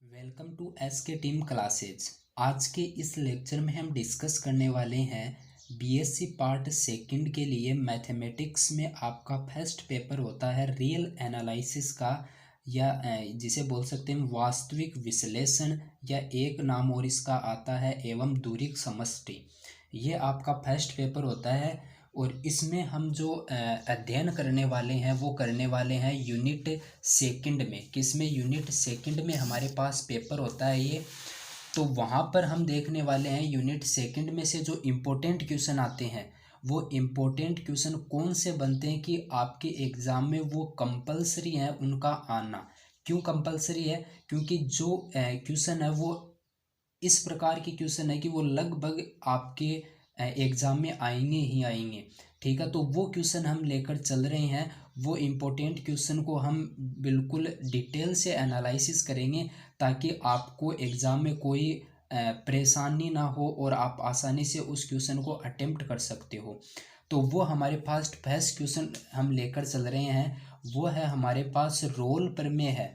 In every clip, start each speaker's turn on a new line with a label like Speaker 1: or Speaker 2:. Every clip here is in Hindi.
Speaker 1: वेलकम टू एस के टीम क्लासेज। आज के इस लेक्चर में हम डिस्कस करने वाले हैं बीएससी पार्ट सेकंड के लिए मैथमेटिक्स में आपका फर्स्ट पेपर होता है रियल एनालिसिस का, या जिसे बोल सकते हैं वास्तविक विश्लेषण, या एक नाम और इसका आता है एवं दूरिक समष्टि। ये आपका फर्स्ट पेपर होता है और इसमें हम जो अध्ययन करने वाले हैं वो करने वाले हैं यूनिट सेकंड में। किसमें? यूनिट सेकंड में हमारे पास पेपर होता है ये। तो वहाँ पर हम देखने वाले हैं यूनिट सेकंड में से जो इम्पोर्टेंट क्वेश्चन आते हैं वो इम्पोर्टेंट क्वेश्चन कौन से बनते हैं कि आपके एग्ज़ाम में वो कंपलसरी है उनका आना। क्यों कंपलसरी है? क्योंकि जो क्वेश्चन है वो इस प्रकार के क्वेश्चन है कि वो लगभग आपके एग्ज़ाम में आएंगे ही आएंगे। ठीक है, तो वो क्वेश्चन हम लेकर चल रहे हैं। वो इम्पोर्टेंट क्वेश्चन को हम बिल्कुल डिटेल से एनालिसिस करेंगे ताकि आपको एग्ज़ाम में कोई परेशानी ना हो और आप आसानी से उस क्वेश्चन को अटेम्प्ट कर सकते हो। तो वो हमारे पास फर्स्ट क्वेश्चन हम लेकर चल रहे हैं, वो है हमारे पास रोल प्रमेय है।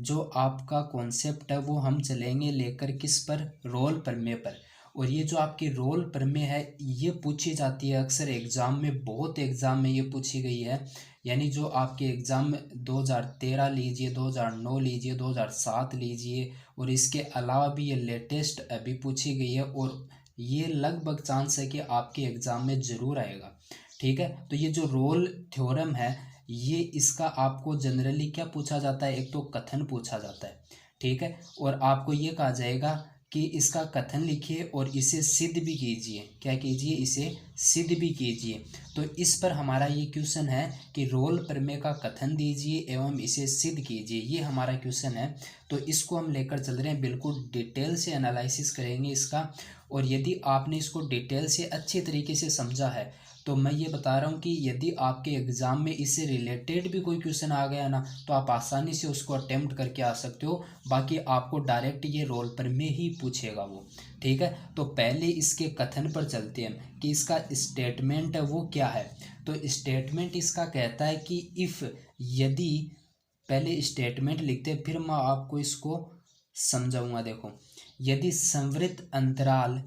Speaker 1: जो आपका कॉन्सेप्ट है वो हम चलेंगे लेकर किस पर? रोल प्रमेय पर। और ये जो आपकी रोल प्रमेय है ये पूछी जाती है अक्सर एग्ज़ाम में, बहुत एग्ज़ाम में ये पूछी गई है। यानी जो आपके एग्ज़ाम में 2013 लीजिए, 2009 लीजिए, 2007 लीजिए, और इसके अलावा भी ये लेटेस्ट अभी पूछी गई है और ये लगभग चांस है कि आपके एग्ज़ाम में ज़रूर आएगा। ठीक है, तो ये जो रोल थ्योरम है ये इसका आपको जनरली क्या पूछा जाता है? एक तो कथन पूछा जाता है। ठीक है, और आपको ये कहा जाएगा कि इसका कथन लिखिए और इसे सिद्ध भी कीजिए। क्या कीजिए? इसे सिद्ध भी कीजिए। तो इस पर हमारा ये क्वेश्चन है कि रोल प्रमेय का कथन दीजिए एवं इसे सिद्ध कीजिए, ये हमारा क्वेश्चन है। तो इसको हम लेकर चल रहे हैं, बिल्कुल डिटेल से एनालिसिस करेंगे इसका। और यदि आपने इसको डिटेल से अच्छी तरीके से समझा है तो मैं ये बता रहा हूँ कि यदि आपके एग्ज़ाम में इससे रिलेटेड भी कोई क्वेश्चन आ गया ना तो आप आसानी से उसको अटेम्प्ट करके आ सकते हो। बाकी आपको डायरेक्ट ये रोल पर में ही पूछेगा वो। ठीक है, तो पहले इसके कथन पर चलते हैं कि इसका स्टेटमेंट है वो क्या है। तो स्टेटमेंट इसका कहता है कि इफ़, यदि, पहले स्टेटमेंट लिखते हैं फिर मैं आपको इसको समझाऊंगा। देखो, यदि संवृत अंतराल,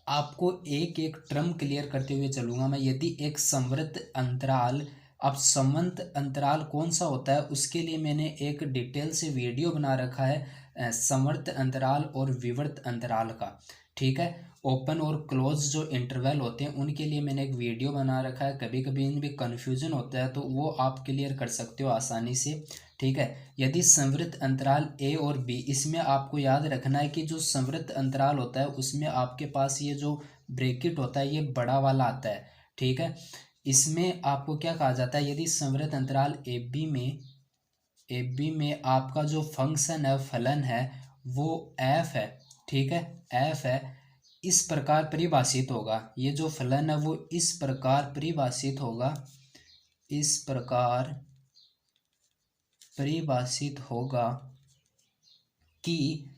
Speaker 1: आपको एक एक टर्म क्लियर करते हुए चलूंगा मैं। यदि एक संवृत अंतराल, अब संवृत अंतराल कौन सा होता है उसके लिए मैंने एक डिटेल से वीडियो बना रखा है, संवृत अंतराल और विवर्त अंतराल का। ठीक है, ओपन और क्लोज जो इंटरवल होते हैं उनके लिए मैंने एक वीडियो बना रखा है। कभी कभी इनमें कन्फ्यूजन होता है तो वो आप क्लियर कर सकते हो आसानी से। ठीक है, यदि संवृत अंतराल ए और बी, इसमें आपको याद रखना है कि जो संवृत अंतराल होता है उसमें आपके पास ये जो ब्रैकेट होता है ये बड़ा वाला आता है। ठीक है, इसमें आपको क्या कहा जाता है? यदि संवृत अंतराल ए बी में आपका जो फंक्शन है, फलन है, वो एफ है। ठीक है, एफ है, इस प्रकार परिभाषित होगा। ये जो फलन है वो इस प्रकार परिभाषित होगा, इस प्रकार परिभाषित होगा कि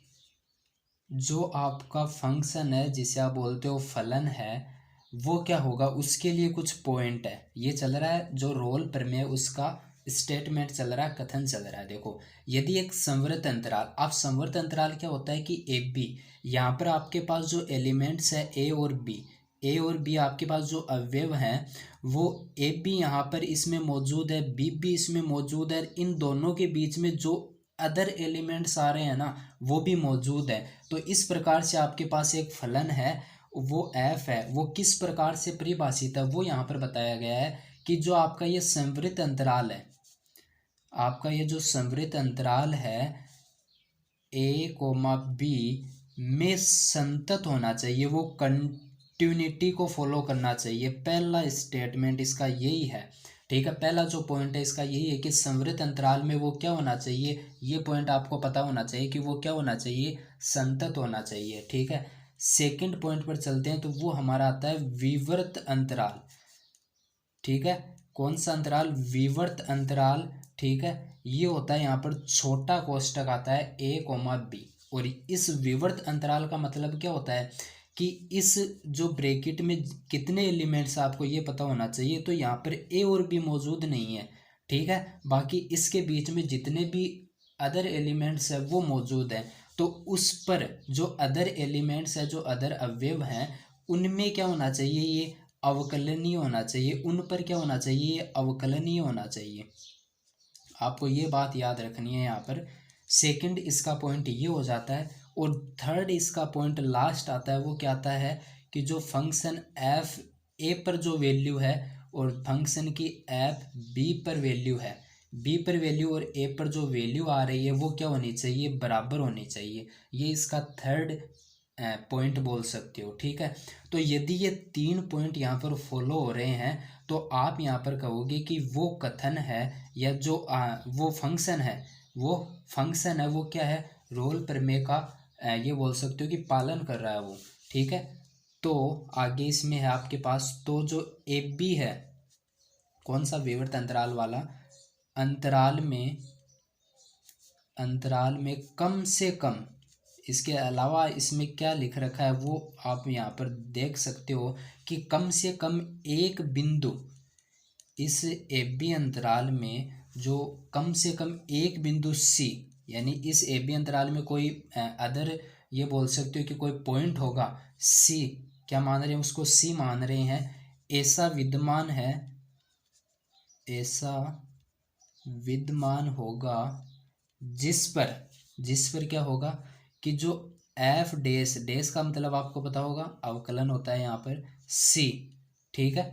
Speaker 1: जो आपका फंक्शन है जिसे आप बोलते हो फलन है वो क्या होगा, उसके लिए कुछ पॉइंट है। ये चल रहा है जो रोल प्रमेय उसका स्टेटमेंट चल रहा है, कथन चल रहा है। देखो, यदि एक संवृत अंतराल, आप संवृत अंतराल क्या होता है कि ए बी, यहाँ पर आपके पास जो एलिमेंट्स है ए और बी आपके पास जो अवयव हैं वो ए बी यहाँ पर इसमें मौजूद है, बी भी इसमें मौजूद है। इन दोनों के बीच में जो अदर एलिमेंट्स आ रहे हैं ना वो भी मौजूद है। तो इस प्रकार से आपके पास एक फलन है, वो एफ है। वो किस प्रकार से परिभाषित है वो यहाँ पर बताया गया है कि जो आपका ये संवृत अंतराल है, आपका ये जो संवृत अंतराल है ए कोमा बी में संतत होना चाहिए, वो कंटिन्यूटी को फॉलो करना चाहिए। पहला स्टेटमेंट इसका यही है। ठीक है, पहला जो पॉइंट है इसका यही है कि संवृत अंतराल में वो क्या होना चाहिए, ये पॉइंट आपको पता होना चाहिए कि वो क्या होना चाहिए, संतत होना चाहिए। ठीक है, सेकंड पॉइंट पर चलते हैं तो वो हमारा आता है विवर्त अंतराल। ठीक है, कौन सा अंतराल? विवर्त अंतराल। ठीक है, ये होता है यहाँ पर छोटा कोष्टक आता है ए कोमा बी। और इस विवर्त अंतराल का मतलब क्या होता है कि इस जो ब्रैकेट में कितने एलिमेंट्स आपको ये पता होना चाहिए। तो यहाँ पर ए और बी मौजूद नहीं है। ठीक है, बाकी इसके बीच में जितने भी अदर एलिमेंट्स है वो मौजूद हैं, तो उस पर जो अदर एलिमेंट्स है, जो अदर अवयव हैं, उनमें क्या होना चाहिए, ये अवकलनीय होना चाहिए। उन पर क्या होना चाहिए, ये अवकलनीय होना चाहिए। आपको ये बात याद रखनी है यहाँ पर। सेकंड इसका पॉइंट ये हो जाता है। और थर्ड इसका पॉइंट लास्ट आता है, वो क्या आता है कि जो फंक्शन एफ ए पर जो वैल्यू है और फंक्शन की एफ बी पर वैल्यू है, बी पर वैल्यू और ए पर जो वैल्यू आ रही है वो क्या होनी चाहिए, बराबर होनी चाहिए। ये इसका थर्ड पॉइंट बोल सकते हो, ठीक है। तो यदि ये तीन पॉइंट यहाँ पर फॉलो हो रहे हैं तो आप यहाँ पर कहोगे कि वो कथन है या जो वो फंक्शन है, वो क्या है, रोल प्रमेय का ये बोल सकते हो कि पालन कर रहा है वो, ठीक है। तो आगे इसमें है आपके पास, तो जो ए बी है, कौन सा, विवर्त अंतराल वाला, अंतराल में कम से कम, इसके अलावा इसमें क्या लिख रखा है वो आप यहाँ पर देख सकते हो कि कम से कम एक बिंदु, इस ए बी अंतराल में जो कम से कम एक बिंदु सी, यानी इस ए बी अंतराल में कोई अदर, ये बोल सकते हो कि कोई पॉइंट होगा सी, क्या मान रहे हैं उसको, सी मान रहे हैं, ऐसा विद्यमान है, ऐसा विद्यमान होगा जिस पर क्या होगा कि जो एफ डैश डैश का मतलब आपको पता होगा अवकलन होता है यहाँ पर सी, ठीक है,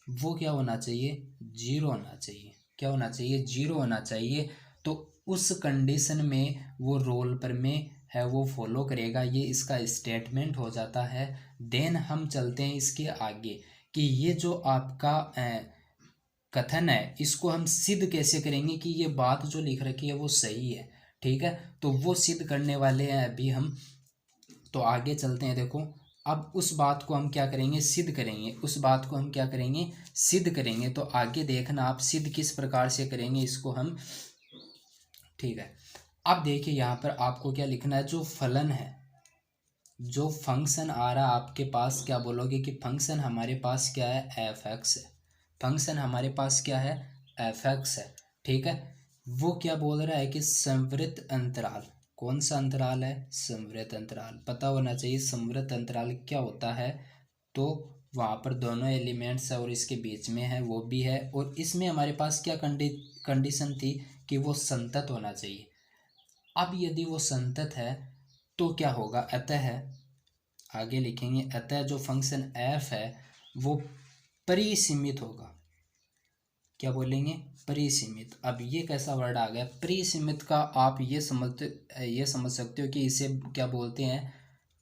Speaker 1: वो क्या होना चाहिए, जीरो होना चाहिए। क्या होना चाहिए, जीरो होना चाहिए। तो उस कंडीशन में वो रोल प्रमेय है वो फॉलो करेगा, ये इसका स्टेटमेंट हो जाता है। देन हम चलते हैं इसके आगे कि ये जो आपका कथन है इसको हम सिद्ध कैसे करेंगे कि ये बात जो लिख रखी है वो सही है, ठीक है। तो वो सिद्ध करने वाले हैं अभी हम। तो आगे चलते हैं, देखो अब उस बात को हम क्या करेंगे, सिद्ध करेंगे, उस बात को हम क्या करेंगे, सिद्ध करेंगे। तो आगे देखना आप सिद्ध किस प्रकार से करेंगे इसको हम, ठीक है। अब देखिए यहाँ पर आपको क्या लिखना है, जो फलन है, जो फंक्शन आ रहा है आपके पास, क्या बोलोगे कि फंक्शन हमारे पास क्या है, एफ एक्स है। फंक्शन हमारे पास क्या है, एफ एक्स है, ठीक है। वो क्या बोल रहा है कि संवृत अंतराल, कौन सा अंतराल है, संवृत अंतराल। पता होना चाहिए संवृत अंतराल क्या होता है। तो वहाँ पर दोनों एलिमेंट्स है और इसके बीच में है वो भी है, और इसमें हमारे पास क्या कंडीशन थी कि वो संतत होना चाहिए। अब यदि वो संतत है तो क्या होगा, अतः आगे लिखेंगे, अतः जो फंक्शन एफ है वो परिसीमित होगा। क्या बोलेंगे, परिसीमित। अब ये कैसा वर्ड आ गया, परिसीमित का आप ये समझ सकते हो कि इसे क्या बोलते हैं,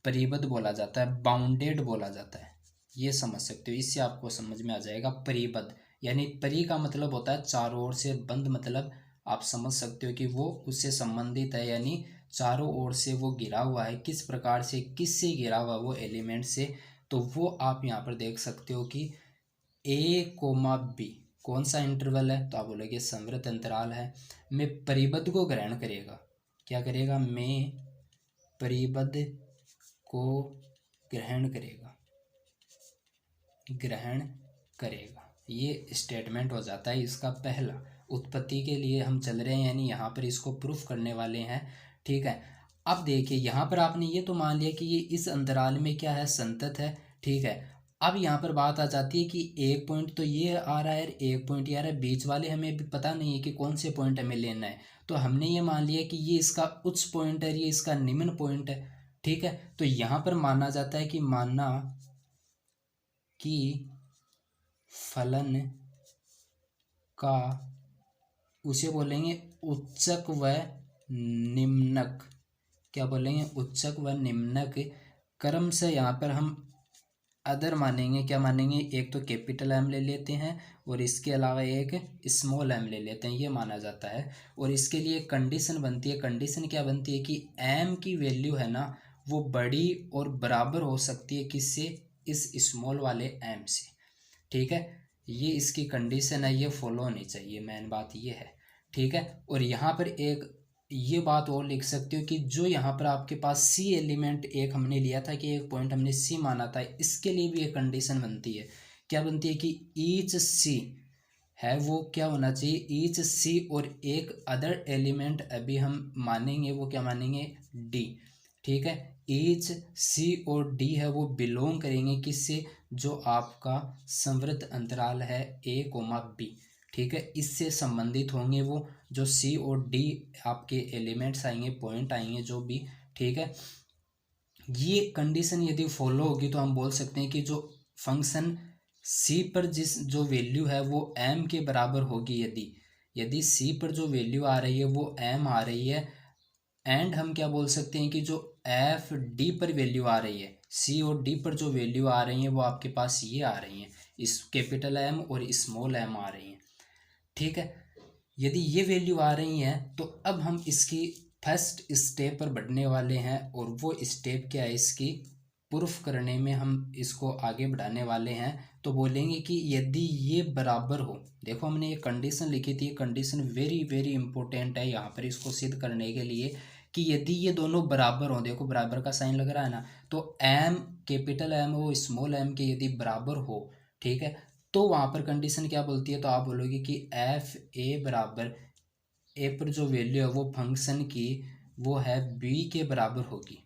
Speaker 1: परिबद्ध बोला जाता है, बाउंडेड बोला जाता है, ये समझ सकते हो। इससे आपको समझ में आ जाएगा परिबद्ध, यानी परि का मतलब होता है चारों ओर से, बंद मतलब आप समझ सकते हो कि वो उससे संबंधित है, यानी चारों ओर से वो घिरा हुआ है। किस प्रकार से, किससे घिरा हुआ वो एलिमेंट से, तो वो आप यहाँ पर देख सकते हो कि ए कोमा बी कौन सा इंटरवल है, तो आप बोलोगे संवृत अंतराल है, में परिबद्ध को ग्रहण करेगा। क्या करेगा, में परिबद्ध को ग्रहण करेगा। ये स्टेटमेंट हो जाता है इसका पहला। उत्पत्ति के लिए हम चल रहे हैं, यानी यहाँ पर इसको प्रूफ करने वाले हैं, ठीक है। अब देखिए यहाँ पर आपने ये तो मान लिया कि ये इस अंतराल में क्या है, संतत है, ठीक है। अब यहाँ पर बात आ जाती है कि एक पॉइंट तो ये आ रहा है, एक पॉइंट ये आ रहा है, बीच वाले हमें भी पता नहीं है कि कौन से पॉइंट हमें लेना है। तो हमने ये मान लिया कि ये इसका उच्च पॉइंट है, ये इसका निम्न पॉइंट है, ठीक है। तो यहाँ पर माना जाता है कि फलन का, उसे बोलेंगे उच्चक व निम्नक। क्या बोलेंगे, उच्चक व निम्नक क्रम से। यहाँ पर हम अदर मानेंगे, क्या मानेंगे, एक तो कैपिटल एम ले लेते हैं और इसके अलावा एक स्मॉल एम ले लेते हैं, ये माना जाता है। और इसके लिए कंडीशन बनती है, कंडीशन क्या बनती है कि एम की वैल्यू है ना वो बड़ी और बराबर हो सकती है किससे, इस स्मॉल वाले एम से, ठीक है। ये इसकी कंडीशन है, ये फॉलो होनी चाहिए, मेन बात ये है, ठीक है। और यहाँ पर एक ये बात और लिख सकते हो कि जो यहाँ पर आपके पास सी एलिमेंट एक हमने लिया था कि एक पॉइंट हमने सी माना था, इसके लिए भी एक कंडीशन बनती है। क्या बनती है कि ईच सी है वो क्या होना चाहिए, ईच सी और एक अदर एलिमेंट अभी हम मानेंगे, वो क्या मानेंगे, डी। ठीक है, ईच सी और डी है वो बिलोंग करेंगे किससे, जो आपका संवृत अंतराल है ए कोमा बी। ठीक है, इससे संबंधित होंगे वो, जो सी और डी आपके एलिमेंट्स आएंगे, पॉइंट आएंगे जो भी। ठीक है, ये कंडीशन यदि फॉलो होगी तो हम बोल सकते हैं कि जो फंक्शन सी पर जिस जो वैल्यू है वो एम के बराबर होगी, यदि यदि सी पर जो वैल्यू आ रही है वो एम आ रही है, एंड हम क्या बोल सकते हैं कि जो एफ डी पर वैल्यू आ रही है, सी और डी पर जो वैल्यू आ रही है वो आपके पास ये आ रही हैं, इस कैपिटल एम और स्मॉल एम आ रही हैं। ठीक है, यदि ये वैल्यू आ रही हैं तो अब हम इसकी फर्स्ट स्टेप पर बढ़ने वाले हैं, और वो स्टेप क्या है, इसकी प्रूफ करने में हम इसको आगे बढ़ाने वाले हैं। तो बोलेंगे कि यदि ये बराबर हो, देखो हमने ये कंडीशन लिखी थी, कंडीशन वेरी वेरी इंपॉर्टेंट है यहाँ पर इसको सिद्ध करने के लिए, कि यदि ये दोनों बराबर हो, देखो बराबर का साइन लग रहा है ना, तो एम कैपिटल एम वो स्मॉल एम के यदि बराबर हो, ठीक है, तो वहाँ पर कंडीशन क्या बोलती है, तो आप बोलोगे कि एफ ए बराबर, ए पर जो वैल्यू है वो फंक्शन की वो है बी के बराबर होगी।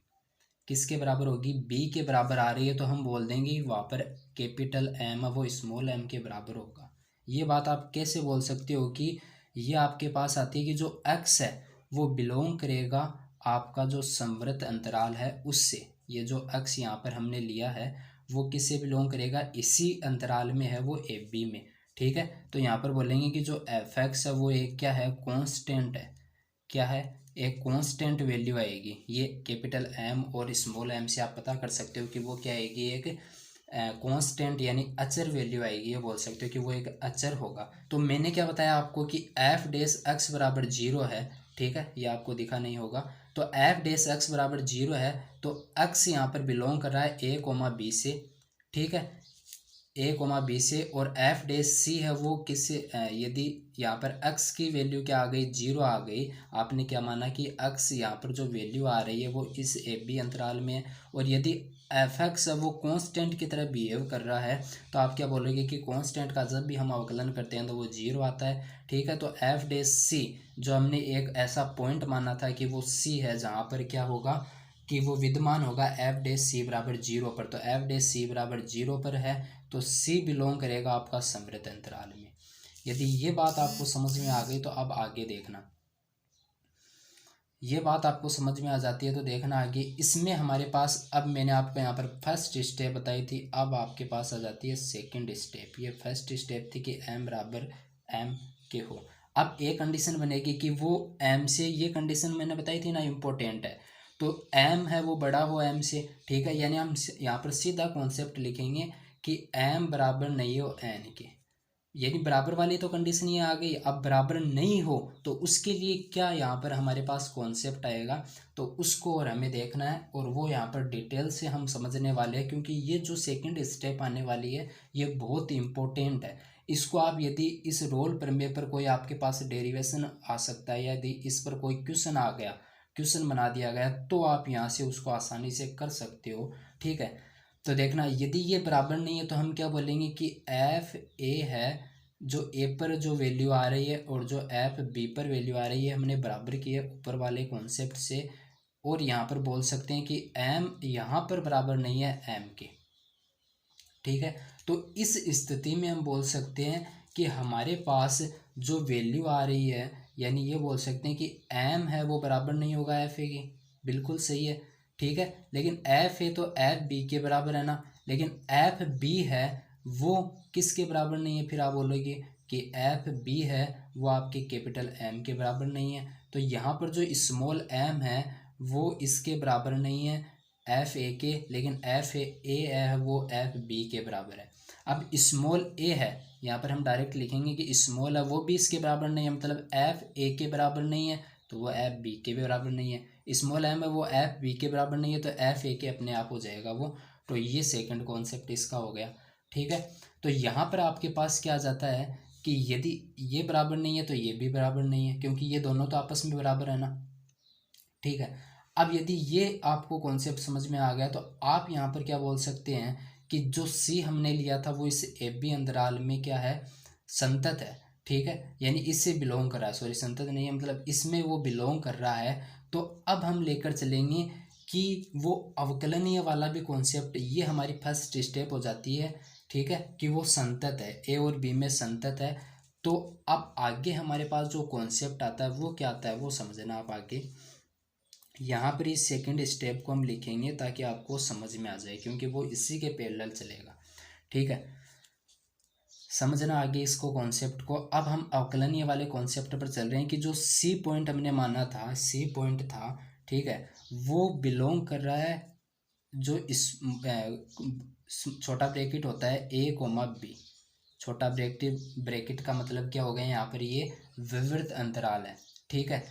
Speaker 1: किसके बराबर होगी, बी के बराबर आ रही है, तो हम बोल देंगे वहाँ पर कैपिटल एम है वो स्मॉल एम के बराबर होगा। ये बात आप कैसे बोल सकते हो कि ये आपके पास आती है कि जो एक्स है वो बिलोंग करेगा आपका जो संवृत अंतराल है उससे, ये जो एक्स यहाँ पर हमने लिया है वो किससे बिलोंग करेगा, इसी अंतराल में है वो ए बी में। ठीक है, तो यहाँ पर बोलेंगे कि जो एफ एक्स है वो एक क्या है, कॉन्स्टेंट है, क्या है, एक कांस्टेंट वैल्यू आएगी। ये कैपिटल एम और स्मॉल एम से आप पता कर सकते हो कि वो क्या आएगी, एक कांस्टेंट यानी अचर वैल्यू आएगी, ये बोल सकते हो कि वो एक अचर होगा। तो मैंने क्या बताया आपको कि एफ डेस एक्स बराबर जीरो है। ठीक है, ये आपको दिखा नहीं होगा, तो एफ डेस एक्स बराबर जीरो है, तो एक्स यहाँ पर बिलोंग कर रहा है ए कोमा बी से। ठीक है, ए कोमा बी से, और एफ डेस सी है वो किससे, यदि यहाँ पर एक्स की वैल्यू क्या आ गई, जीरो आ गई, आपने क्या माना कि एक्स यहाँ पर जो वैल्यू आ रही है वो इस ए बी अंतराल में है, और यदि एफ एक्स है वो कांस्टेंट की तरह बिहेव कर रहा है, तो आप क्या बोलोगे कि कांस्टेंट का जब भी हम अवकलन करते हैं तो वो जीरो आता है। ठीक है, तो एफ डेस सी जो हमने एक ऐसा पॉइंट माना था कि वो सी है जहाँ पर क्या होगा कि वो विद्यमान होगा एफ डेस सी बराबर जीरो पर, तो एफ डेस सी बराबर जीरो पर है, तो सी बिलोंग करेगा आपका समृद्ध अंतराल में। यदि ये बात आपको समझ में आ गई तो अब आगे देखना, ये बात आपको समझ में आ जाती है तो देखना आगे, इसमें हमारे पास, अब मैंने आपको यहाँ पर फर्स्ट स्टेप बताई थी, अब आपके पास आ जाती है सेकंड स्टेप। ये फर्स्ट स्टेप थी कि एम बराबर एम के हो। अब एक कंडीशन बनेगी कि वो एम से, ये कंडीशन मैंने बताई थी ना इम्पोर्टेंट है, तो एम है वो बड़ा हो एम से। ठीक है, यानी हम यहाँ पर सीधा कॉन्सेप्ट लिखेंगे कि एम बराबर नहीं हो एन के, यानी बराबर वाली तो कंडीशन ये आ गई। अब बराबर नहीं हो तो उसके लिए क्या यहाँ पर हमारे पास कॉन्सेप्ट आएगा, तो उसको और हमें देखना है, और वो यहाँ पर डिटेल से हम समझने वाले हैं, क्योंकि ये जो सेकंड स्टेप आने वाली है ये बहुत इंपॉर्टेंट है। इसको आप यदि इस रोल प्रमेय पर कोई आपके पास डेरिवेशन आ सकता है, यदि इस पर कोई क्वेश्चन आ गया, क्वेश्चन बना दिया गया, तो आप यहाँ से उसको आसानी से कर सकते हो। ठीक है, तो देखना यदि ये बराबर नहीं है तो हम क्या बोलेंगे कि एफ ए है, जो ए पर जो वैल्यू आ रही है और जो एफ बी पर वैल्यू आ रही है हमने बराबर की है ऊपर वाले कॉन्सेप्ट से, और यहाँ पर बोल सकते हैं कि एम यहाँ पर बराबर नहीं है एम के। ठीक है, तो इस स्थिति में हम बोल सकते हैं कि हमारे पास जो वैल्यू आ रही है, यानी ये बोल सकते हैं कि एम है वो बराबर नहीं होगा एफ ए की, बिल्कुल सही है। ठीक है, लेकिन एफ ए तो एफ बी के बराबर है ना, लेकिन एफ बी है वो किसके बराबर नहीं है, फिर आप बोलोगे कि एफ बी है वो आपके कैपिटल एम के बराबर नहीं है, तो यहाँ पर जो स्मॉल एम है वो इसके बराबर नहीं है एफ ए के, लेकिन एफ ए है वो एफ बी के बराबर है। अब स्मॉल ए है, यहाँ पर हम डायरेक्ट लिखेंगे कि स्मॉल है वो भी इसके बराबर नहीं है, मतलब एफ ए के बराबर नहीं है तो वो एफ बी के भी बराबर नहीं है। स्मॉल एम है वो एफ बी के बराबर नहीं है तो एफ ए के अपने आप हो जाएगा वो। तो ये सेकंड कॉन्सेप्ट इसका हो गया। ठीक है, तो यहाँ पर आपके पास क्या आ जाता है कि यदि ये बराबर नहीं है तो ये भी बराबर नहीं है, क्योंकि ये दोनों तो आपस में बराबर है ना। ठीक है, अब यदि ये आपको कॉन्सेप्ट समझ में आ गया तो आप यहाँ पर क्या बोल सकते हैं कि जो सी हमने लिया था वो इस ए बी अंतराल में क्या है, संतत है। ठीक है, यानी इससे बिलोंग कर रहा है, सॉरी संतत नहीं है, मतलब इसमें वो बिलोंग कर रहा है। तो अब हम लेकर चलेंगे कि वो अवकलनीय वाला भी कॉन्सेप्ट, ये हमारी फर्स्ट स्टेप हो जाती है, ठीक है, कि वो संतत है, ए और बी में संतत है। तो अब आगे हमारे पास जो कॉन्सेप्ट आता है वो क्या आता है वो समझना आप आगे। यहाँ पर इस सेकंड स्टेप को हम लिखेंगे ताकि आपको समझ में आ जाए, क्योंकि वो इसी के पैरेलल चलेगा, ठीक है। समझना आगे इसको कॉन्सेप्ट को। अब हम अवकलनीय वाले कॉन्सेप्ट पर चल रहे हैं कि जो सी पॉइंट हमने माना था, सी पॉइंट था, ठीक है, वो बिलोंग कर रहा है, जो इस छोटा ब्रैकेट होता है ए कोमा बी, छोटा ब्रैकेट का मतलब क्या हो गया, यहाँ पर ये विवृत अंतराल है, ठीक है।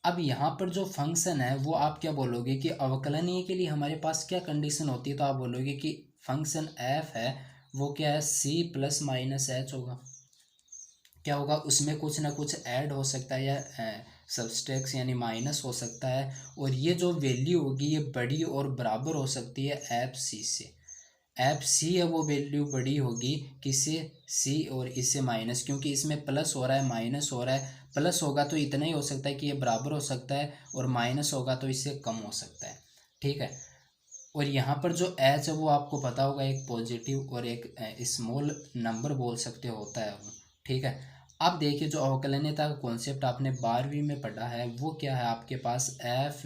Speaker 1: अब यहाँ पर जो फंक्शन है वो आप क्या बोलोगे कि अवकलनीय के लिए हमारे पास क्या कंडीशन होती है, तो आप बोलोगे कि फंक्शन एफ है वो क्या है, सी प्लस माइनस एच होगा। क्या होगा, उसमें कुछ ना कुछ ऐड हो सकता है या सबस्ट्रैक्ट यानी माइनस हो सकता है, और ये जो वैल्यू होगी ये बड़ी और बराबर हो सकती है एफ सी से। एफ सी है वो वैल्यू बड़ी होगी किससे, सी, और इससे माइनस, क्योंकि इसमें प्लस हो रहा है माइनस हो रहा है। प्लस होगा तो इतना ही हो सकता है कि ये बराबर हो सकता है, और माइनस होगा तो इससे कम हो सकता है, ठीक है। और यहाँ पर जो एच है वो आपको पता होगा, एक पॉजिटिव और एक स्मॉल नंबर बोल सकते होता है वो, ठीक है। अब देखिए जो अवकलनीयता का कॉन्सेप्ट आपने 12वीं में पढ़ा है वो क्या है, आपके पास एफ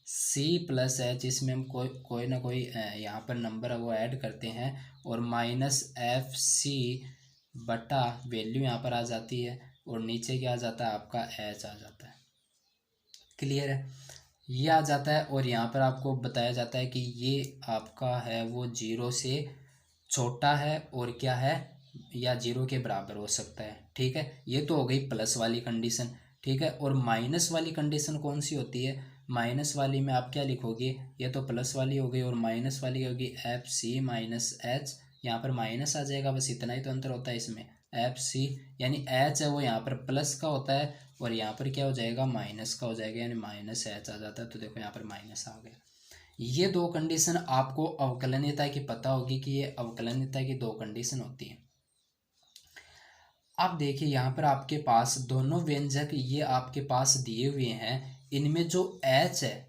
Speaker 1: सी प्लस एच, इसमें हम कोई ना कोई यहाँ पर नंबर है वो ऐड करते हैं, और माइनस एफ सी बटा वैल्यू यहाँ पर आ जाती है, और नीचे क्या आ जाता है आपका एच आ जाता है। क्लियर है, ये आ जाता है। और यहाँ पर आपको बताया जाता है कि ये आपका है वो जीरो से छोटा है और क्या है, या जीरो के बराबर हो सकता है, ठीक है। ये तो हो गई प्लस वाली कंडीशन, ठीक है। और माइनस वाली कंडीशन कौन सी होती है, माइनस वाली में आप क्या लिखोगे, ये तो प्लस वाली हो गई, और माइनस वाली होगी एफ सी माइनस एच, यहाँ पर माइनस आ जाएगा, बस इतना ही तो अंतर होता है इसमें। एफ सी यानी एच है वो यहाँ पर प्लस का होता है, और यहाँ पर क्या हो जाएगा माइनस का हो जाएगा, यानी माइनस एच आ जाता है। तो देखो यहाँ पर माइनस आ गया। ये दो कंडीशन आपको अवकलनीयता की पता होगी कि ये अवकलनीयता की दो कंडीशन होती है। अब देखिए यहाँ पर आपके पास दोनों व्यंजक ये आपके पास दिए हुए हैं, इनमें जो एच है,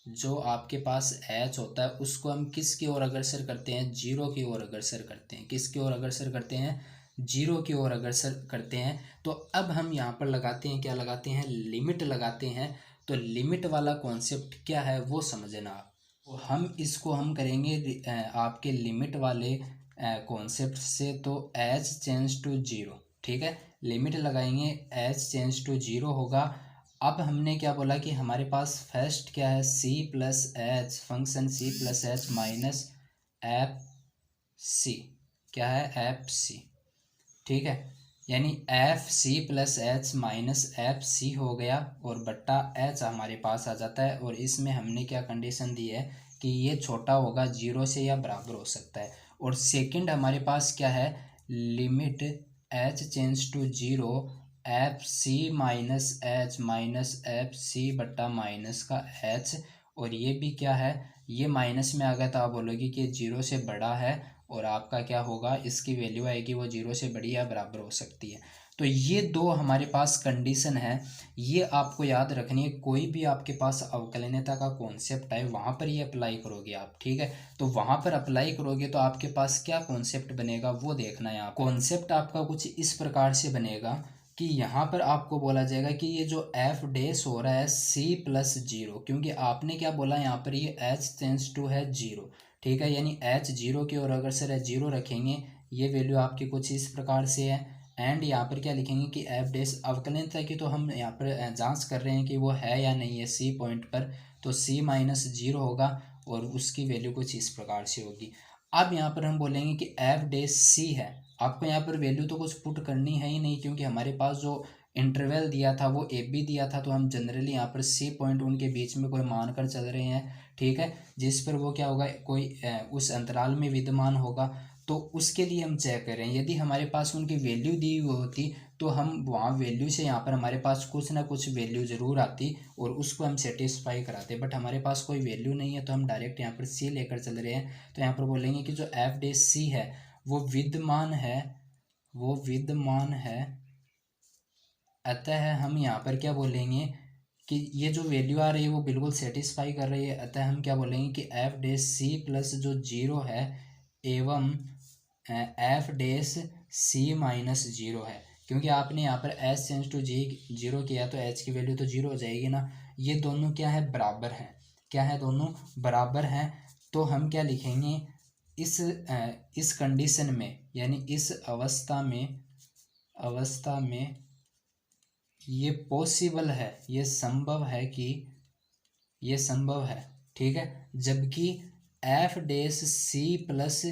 Speaker 1: जो आपके पास एच होता है उसको हम किसकी ओर अग्रसर करते हैं, जीरो की ओर अग्रसर करते हैं। किसकी ओर अग्रसर करते हैं, जीरो की ओर अग्रसर करते हैं। तो अब हम यहाँ पर लगाते हैं, क्या लगाते हैं, लिमिट लगाते हैं। तो लिमिट वाला कॉन्सेप्ट क्या है वो समझना आप। तो हम इसको हम करेंगे आपके लिमिट वाले कॉन्सेप्ट से। तो एच चेंज टू जीरो, ठीक है, लिमिट लगाएंगे, एच चेंज टू जीरो होगा। अब हमने क्या बोला कि हमारे पास फर्स्ट क्या है, C plus H, function C plus H minus F C, क्या है एफ सी, ठीक है। यानी F C plus H minus F C हो गया, और बट्टा एच हमारे पास आ जाता है। और इसमें हमने क्या कंडीशन दी है कि ये छोटा होगा जीरो से या बराबर हो सकता है। और सेकंड हमारे पास क्या है, limit H change to zero F C minus F C बट्टा माइनस का एच। और ये भी क्या है, ये माइनस में आ गया तो आप बोलोगे कि जीरो से बड़ा है, और आपका क्या होगा, इसकी वैल्यू आएगी वो जीरो से बड़ी या बराबर हो सकती है। तो ये दो हमारे पास कंडीशन है, ये आपको याद रखनी है। कोई भी आपके पास अवकलनीयता का कॉन्सेप्ट है वहाँ पर ये अप्लाई करोगे आप, ठीक है। तो वहाँ पर अप्लाई करोगे तो आपके पास क्या कॉन्सेप्ट बनेगा वो देखना है आप। कॉन्सेप्ट आपका कुछ इस प्रकार से बनेगा कि यहाँ पर आपको बोला जाएगा कि ये जो एफ डैश हो रहा है सी प्लस जीरो, क्योंकि आपने क्या बोला यहाँ पर ये एच टेंस टू है जीरो, ठीक है, यानी एच जीरो की ओर अगर सर जीरो रखेंगे, ये वैल्यू आपकी कुछ इस प्रकार से है। एंड यहाँ पर क्या लिखेंगे कि एफ डैश अवकलनीयता की तो हम यहाँ पर जांच कर रहे हैं कि वो है या नहीं है सी पॉइंट पर, तो सी माइनस जीरो होगा, और उसकी वैल्यू कुछ इस प्रकार से होगी। अब यहाँ पर हम बोलेंगे कि एफ डैश सी है, आपको यहाँ पर वैल्यू तो कुछ पुट करनी है ही नहीं, क्योंकि हमारे पास जो इंटरवल दिया था वो ए बी दिया था, तो हम जनरली यहाँ पर सी पॉइंट उनके बीच में कोई मान कर चल रहे हैं, ठीक है, जिस पर वो क्या होगा, कोई उस अंतराल में विद्यमान होगा। तो उसके लिए हम चेक करें, यदि हमारे पास उनकी वैल्यू दी हुई होती तो हम वहाँ वैल्यू से यहाँ पर हमारे पास कुछ ना कुछ वैल्यू ज़रूर आती, और उसको हम सेटिस्फाई कराते। बट हमारे पास कोई वैल्यू नहीं है, तो हम डायरेक्ट यहाँ पर सी लेकर चल रहे हैं। तो यहाँ पर बोलेंगे कि जो एफ डैश सी है वो विद्यमान है, वो विद्यमान है अतः हम यहाँ पर क्या बोलेंगे कि ये जो वैल्यू आ रही है वो बिल्कुल सेटिस्फाई कर रही है। अतः हम क्या बोलेंगे कि एफ डैश सी प्लस जो जीरो है एवं F dash C minus zero है, क्योंकि आपने यहाँ पर H change to G zero किया तो एच की वैल्यू तो जीरो हो जाएगी ना। ये दोनों क्या है, बराबर हैं। क्या है, दोनों बराबर हैं। तो हम क्या लिखेंगे, इस कंडीशन में यानी इस अवस्था में ये पॉसिबल है, ये संभव है कि ये संभव है, ठीक है। जबकि F dash C plus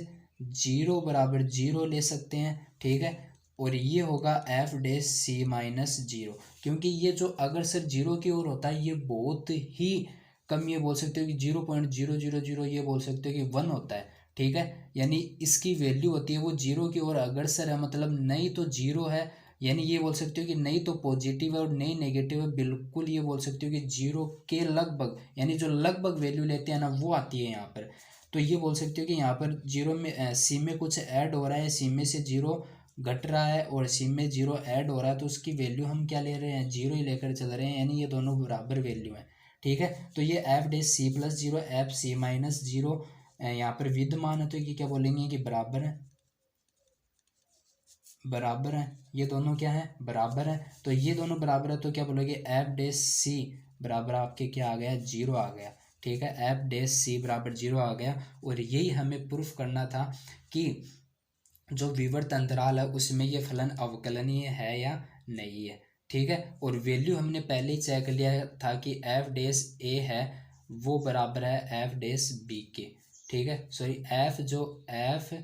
Speaker 1: zero बराबर जीरो ले सकते हैं, ठीक है। और ये होगा F dash C minus zero, क्योंकि ये जो अगर सर जीरो की ओर होता है ये बहुत ही कम, ये बोल सकते हो कि 0.000 ये बोल सकते हो कि 1 होता है, ठीक है। यानी इसकी वैल्यू होती है वो जीरो की ओर अग्रसर है, मतलब नहीं तो जीरो है, यानी ये बोल सकते हो कि नहीं तो पॉजिटिव है और नहीं नेगेटिव है, बिल्कुल ये बोल सकते हो कि जीरो के लगभग, यानी जो लगभग वैल्यू लेते हैं ना वो आती है यहाँ पर। तो ये बोल सकते हो कि यहाँ पर जीरो में सी में कुछ ऐड हो रहा है, सी में से जीरो घट रहा है और सी में जीरो ऐड हो रहा है, तो उसकी वैल्यू हम क्या ले रहे हैं, जीरो ही लेकर चल रहे हैं, यानी ये दोनों बराबर वैल्यू हैं, ठीक है। तो ये F dash C plus zero F C minus zero यहाँ पर विद्यमान है, तो ये क्या बोलेंगे कि बराबर है, बराबर है। ये दोनों क्या है, बराबर है। तो ये दोनों बराबर है तो क्या बोलोगे, एफ डैश सी बराबर आपके क्या आ गया, जीरो आ गया, ठीक है। एफ डैश सी बराबर जीरो आ गया। और यही हमें प्रूफ करना था कि जो विवर्त अंतराल है उसमें ये फलन अवकलनीय है या नहीं है, ठीक है। और वैल्यू हमने पहले ही चेक लिया था कि एफ डैश ए है वो बराबर है एफ डैश बी के, ठीक है। सॉरी, एफ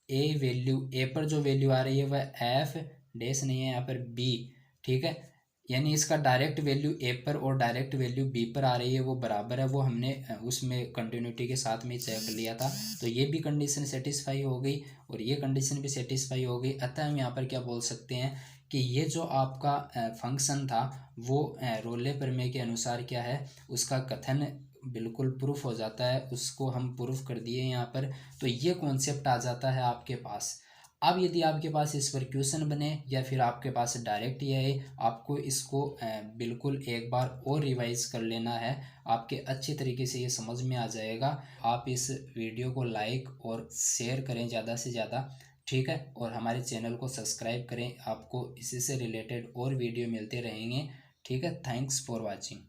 Speaker 1: ए वैल्यू ए पर जो वैल्यू आ रही है वह एफ डैश नहीं है, यहाँ पर बी, ठीक है। यानी इसका डायरेक्ट वैल्यू ए पर और डायरेक्ट वैल्यू बी पर आ रही है वो बराबर है, वो हमने उसमें कंटिन्यूटी के साथ में चेक लिया था। तो ये भी कंडीशन सेटिस्फाई हो गई और ये कंडीशन भी सेटिस्फाई हो गई। अतः हम यहाँ पर क्या बोल सकते हैं कि ये जो आपका फंक्शन था वो रोले प्रमेय के अनुसार क्या है, उसका कथन बिल्कुल प्रूफ हो जाता है, उसको हम प्रूफ कर दिए यहाँ पर। तो ये कॉन्सेप्ट आ जाता है आपके पास। अब यदि आपके पास इस पर क्वेश्चन बने या फिर आपके पास डायरेक्ट ये है, आपको इसको बिल्कुल एक बार और रिवाइज कर लेना है, आपके अच्छी तरीके से ये समझ में आ जाएगा। आप इस वीडियो को लाइक और शेयर करें ज़्यादा से ज़्यादा, ठीक है। और हमारे चैनल को सब्सक्राइब करें, आपको इसी से रिलेटेड और वीडियो मिलते रहेंगे, ठीक है। Thanks for watching.